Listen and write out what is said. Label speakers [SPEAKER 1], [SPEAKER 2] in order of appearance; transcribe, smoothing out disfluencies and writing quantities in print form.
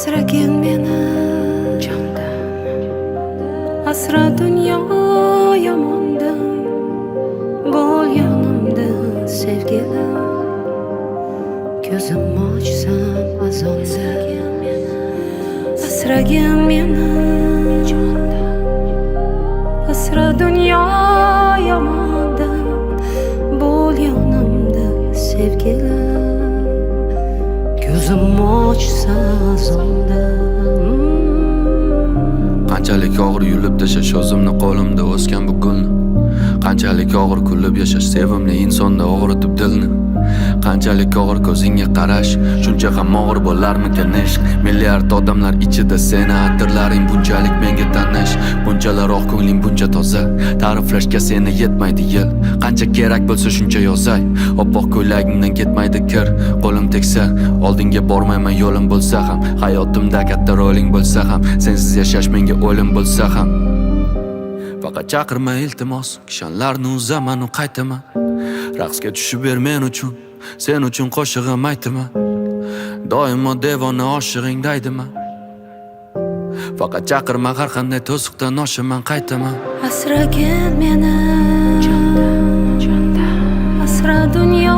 [SPEAKER 1] asragin meni jondan, asra dunyo yomondan, bo'l yonimda sevgilim. Ko'zim ochsam azonda, asragin meni jondan, asra dunyo yomondan, bo'l yonimda sevgilim. Ko'zim ochsa azonda.
[SPEAKER 2] Qanchalik og'ir yulib tashash o'zimni qo'limda o'sgan bu gulni, qanchalik og'ir kulib yashash sevimli insonda og'ritib dilni, qanchalik og'ir ko'zingga qarash, shuncha ham og'ir bo'larmikan ishq. Milliard odamlar ichida seni atirlaring bunchalik menga tanish, bunchalar oq ko'ngling buncha toza, ta'riflashga seni yetmaydi yil. Qancha kerak bo'lsa shuncha yozay, oppoq ko'ylagingdan ketmaydi kir. Qo'lim tegsa oldinga bormayman, yo'lim bo'lsa ham, hayotimda katta roling bo'lsa ham, sensiz yashash menga o'lim bo'lsa ham. Faqat chaqirma iltimos, kishanlarni uzaman u qaytaman. Raqsga tushib ber men uchun, sen uchun qo'shig'im aytaman. Doimo devona oshig'ing daydiman. Faqat chaqirma, har qanday to'siqdan oshaman qaytaman.
[SPEAKER 1] Asragin meni jondan, asra dunyo